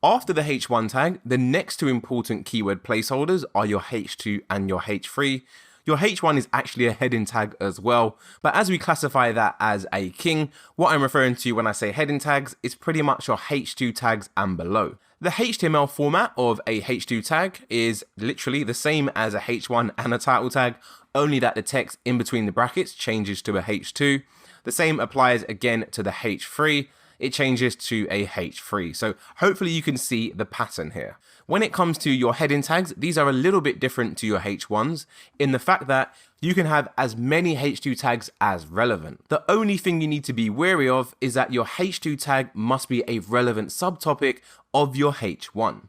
After the H1 tag, the next two important keyword placeholders are your H2 and your H3. Your H1 is actually a heading tag as well, but as we classify that as a king, what I'm referring to when I say heading tags is pretty much your H2 tags and below. The HTML format of a H2 tag is literally the same as a H1 and a title tag, only that the text in between the brackets changes to a H2. The same applies again to the H3. It changes to a H3. So hopefully you can see the pattern here. When it comes to your heading tags, these are a little bit different to your H1s in the fact that you can have as many H2 tags as relevant. The only thing you need to be wary of is that your H2 tag must be a relevant subtopic of your H1.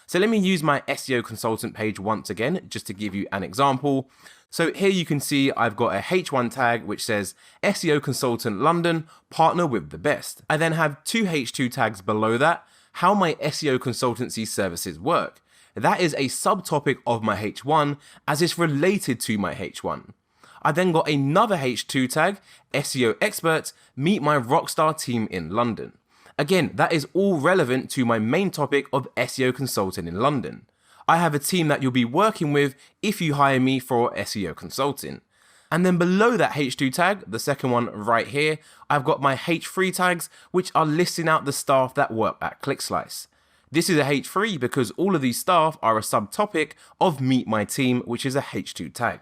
So let me use my SEO consultant page once again, just to give you an example. So here you can see I've got a H1 tag which says SEO consultant London, partner with the best. I then have two H2 tags below that, how my SEO consultancy services work. That is a subtopic of my H1 as it's related to my H1. I then got another H2 tag, SEO expert, meet my rockstar team in London. Again, that is all relevant to my main topic of SEO consulting in London. I have a team that you'll be working with if you hire me for SEO consulting. And then below that H2 tag, the second one right here, I've got my H3 tags, which are listing out the staff that work at ClickSlice. This is a H3 because all of these staff are a subtopic of Meet My Team, which is a H2 tag.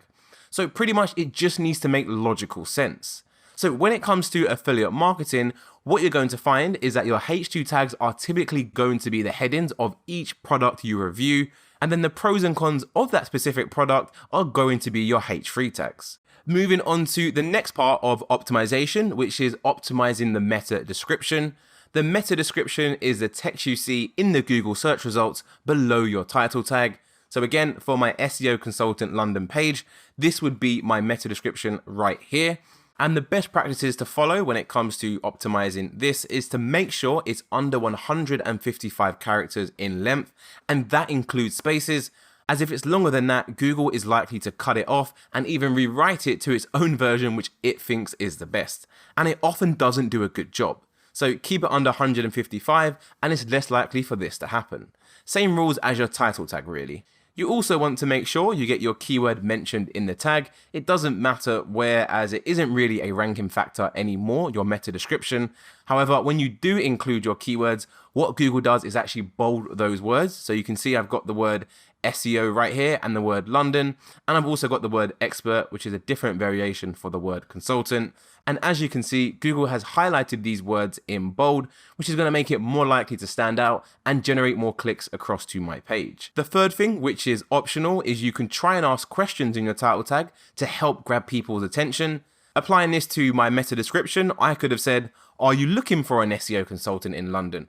So pretty much it just needs to make logical sense. So when it comes to affiliate marketing, what you're going to find is that your H2 tags are typically going to be the headings of each product you review, and then the pros and cons of that specific product are going to be your H3 tags. Moving on to the next part of optimization, which is optimizing the meta description. The meta description is the text you see in the Google search results below your title tag. So again, for my SEO consultant London page, this would be my meta description right here. And the best practices to follow when it comes to optimizing this is to make sure it's under 155 characters in length, and that includes spaces, as if it's longer than that, Google is likely to cut it off and even rewrite it to its own version which it thinks is the best. And it often doesn't do a good job. So keep it under 155 and it's less likely for this to happen. Same rules as your title tag really. You also want to make sure you get your keyword mentioned in the tag. It doesn't matter where, as it isn't really a ranking factor anymore, your meta description. However, when you do include your keywords, what Google does is actually bold those words. So you can see I've got the word SEO right here and the word London, and I've also got the word expert, which is a different variation for the word consultant. And as you can see, Google has highlighted these words in bold, which is going to make it more likely to stand out and generate more clicks across to my page. The third thing, which is optional, is you can try and ask questions in your title tag to help grab people's attention. Applying this to my meta description, I could have said, "Are you looking for an SEO consultant in London?" ?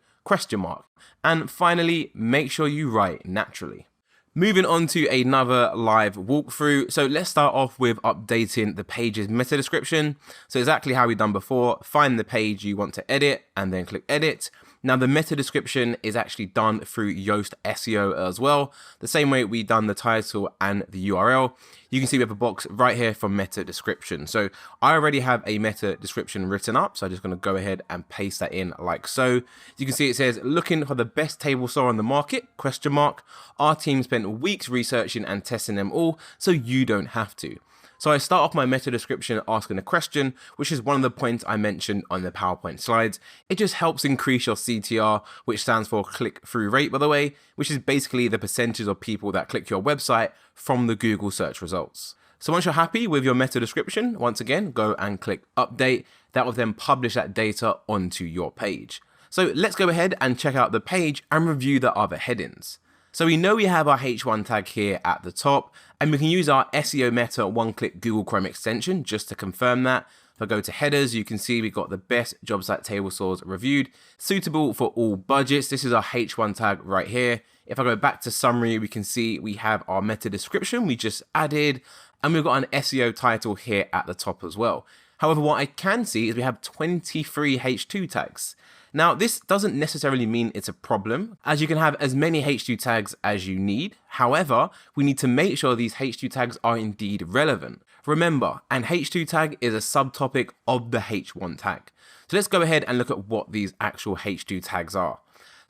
And finally, make sure you write naturally. Moving on to another live walkthrough. So let's start off with updating the page's meta description. So exactly how we've done before, find the page you want to edit and then click edit. Now the meta description is actually done through Yoast SEO as well, the same way we done the title and the URL. You can see we have a box right here for meta description. So I already have a meta description written up, so I'm just going to go ahead and paste that in like so. You can see it says, "Looking for the best table saw on the market, ? Our team spent weeks researching and testing them all, so you don't have to." So I start off my meta description asking a question, which is one of the points I mentioned on the PowerPoint slides. It just helps increase your CTR, which stands for click-through rate, by the way, which is basically the percentage of people that click your website from the Google search results. So once you're happy with your meta description, once again, go and click update. That will then publish that data onto your page. So let's go ahead and check out the page and review the other headings. So we know we have our H1 tag here at the top, and we can use our SEO Meta one-click Google Chrome extension just to confirm that. If I go to headers, you can see we've got the best job site table saws reviewed, suitable for all budgets. This is our H1 tag right here. If I go back to summary, we can see we have our meta description we just added, and we've got an SEO title here at the top as well. However, what I can see is we have 23 H2 tags. Now, this doesn't necessarily mean it's a problem, as you can have as many H2 tags as you need. However, we need to make sure these H2 tags are indeed relevant. Remember, an H2 tag is a subtopic of the H1 tag. So let's go ahead and look at what these actual H2 tags are.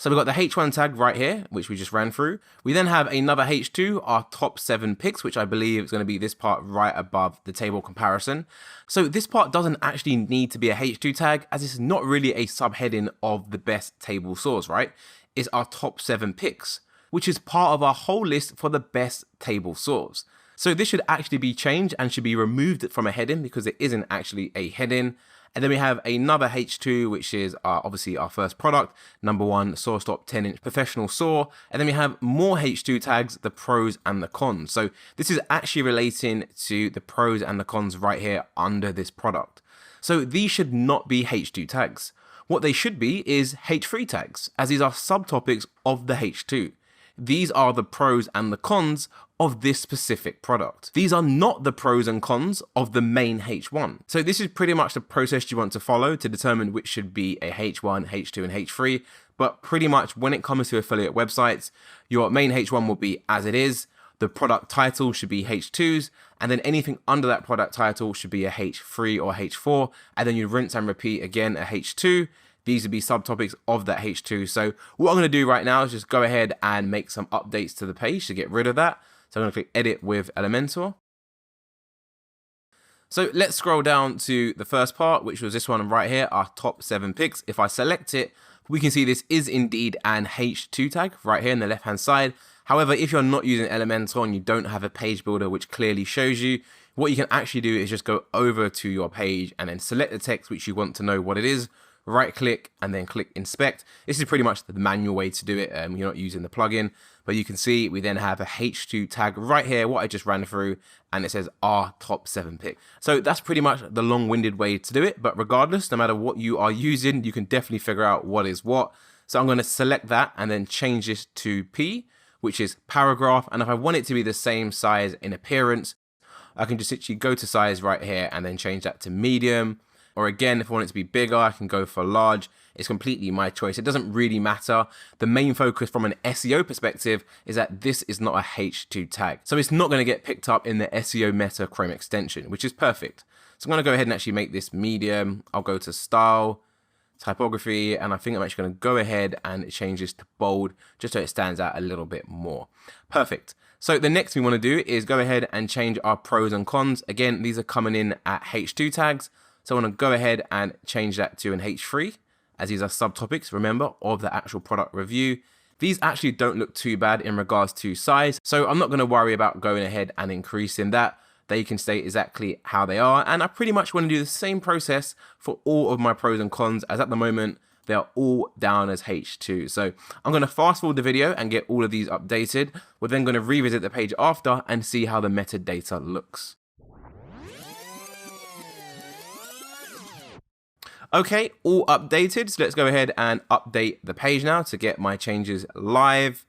So we've got the H1 tag right here, which we just ran through. We then have another H2, our top 7 picks, which I believe is going to be this part right above the table comparison. So this part doesn't actually need to be a H2 tag, as it's not really a subheading of the best table saws, right? It's our top 7 picks, which is part of our whole list for the best table saws. So this should actually be changed and should be removed from a heading because it isn't actually a heading. And then we have another H2, which is obviously our first product, number 1 SawStop 10-inch professional saw. And then we have more H2 tags, the pros and the cons. So this is actually relating to the pros and the cons right here under this product. So these should not be H2 tags. What they should be is H3 tags, as these are subtopics of the H2. These are the pros and the cons of this specific product. These are not the pros and cons of the main H1. So this is pretty much the process you want to follow to determine which should be a H1, H2, and H3. But pretty much when it comes to affiliate websites, your main H1 will be as it is. The product title should be H2s, and then anything under that product title should be a H3 or H4, and then you rinse and repeat again a H2. These would be subtopics of that H2. So what I'm going to do right now is just go ahead and make some updates to the page to get rid of that. So I'm going to click edit with Elementor. So let's scroll down to the first part, which was this one right here, our top 7 picks. If I select it, we can see this is indeed an H2 tag right here in the left hand side. However, if you're not using Elementor and you don't have a page builder which clearly shows you, what you can actually do is just go over to your page and then select the text which you want to know what it is. Right click and then click inspect. This is pretty much the manual way to do it. You're not using the plugin, but you can see we then have a H2 tag right here, what I just ran through, and it says our top 7 pick. So that's pretty much the long-winded way to do it. But regardless, no matter what you are using, you can definitely figure out what is what. So I'm going to select that and then change this to P, which is paragraph. And if I want it to be the same size in appearance, I can just literally go to size right here and then change that to medium. Or again, if I want it to be bigger, I can go for large. It's completely my choice. It doesn't really matter. The main focus from an SEO perspective is that this is not a H2 tag. So it's not going to get picked up in the SEO Meta Chrome extension, which is perfect. So I'm going to go ahead and actually make this medium. I'll go to style, typography, and I think I'm actually going to go ahead and change this to bold just so it stands out a little bit more. Perfect. So the next thing we want to do is go ahead and change our pros and cons. Again, these are coming in at H2 tags. So I want to go ahead and change that to an H3, as these are subtopics, remember, of the actual product review. These actually don't look too bad in regards to size, so I'm not going to worry about going ahead and increasing that. They can stay exactly how they are, and I pretty much want to do the same process for all of my pros and cons, as at the moment, they are all down as H2. So I'm going to fast forward the video and get all of these updated. We're then going to revisit the page after and see how the metadata looks. Okay, all updated. So let's go ahead and update the page now to get my changes live.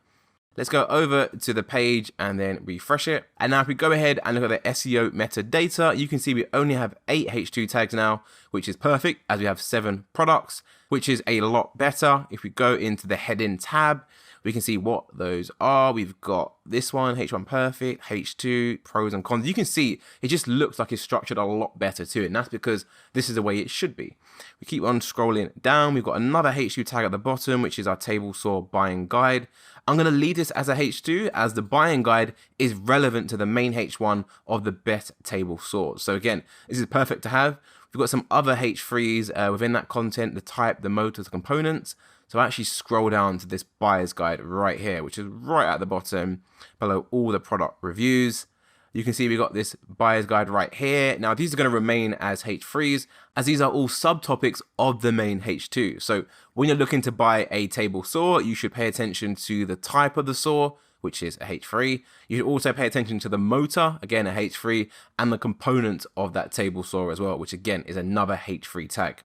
Let's go over to the page and then refresh it. And now if we go ahead and look at the SEO metadata, you can see we only have 8 H2 tags now, which is perfect as we have 7 products, which is a lot better. If we go into the heading tab, we can see what those are. We've got this one, H1 perfect, H2, pros and cons. You can see it just looks like it's structured a lot better too, and that's because this is the way it should be. We keep on scrolling down. We've got another H2 tag at the bottom, which is our table saw buying guide. I'm going to leave this as a H2 as the buying guide is relevant to the main H1 of the best table saws. So again, this is perfect to have. We've got some other H3s within that content, the type, the motors, components. So I actually scroll down to this buyer's guide right here, which is right at the bottom below all the product reviews. You can see we got this buyer's guide right here. Now these are going to remain as H3s as these are all subtopics of the main H2. So when you're looking to buy a table saw, you should pay attention to the type of the saw, which is a H3. You should also pay attention to the motor, again a H3, and the components of that table saw as well, which again is another H3 tag.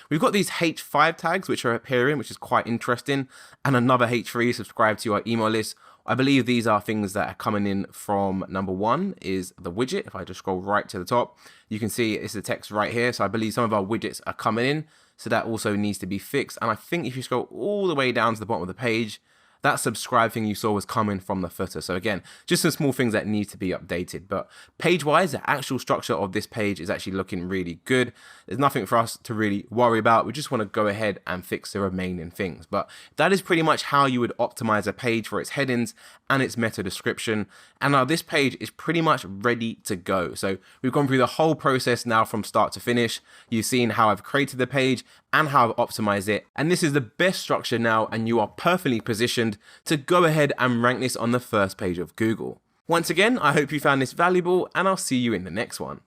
We've got these H5 tags which are appearing, which is quite interesting, and another H3 subscribe to our email list. I believe these are things that are coming in from number 1 is the widget. If I just scroll right to the top, you can see it's the text right here. So I believe some of our widgets are coming in. So that also needs to be fixed. And I think if you scroll all the way down to the bottom of the page, that subscribe thing you saw was coming from the footer. So again, just some small things that need to be updated. But page-wise, the actual structure of this page is actually looking really good. There's nothing for us to really worry about. We just want to go ahead and fix the remaining things. But that is pretty much how you would optimize a page for its headings and its meta description. And now this page is pretty much ready to go. So we've gone through the whole process now from start to finish. You've seen how I've created the page and how I've optimized it. And this is the best structure now, and you are perfectly positioned to go ahead and rank this on the first page of Google. Once again, I hope you found this valuable, and I'll see you in the next one.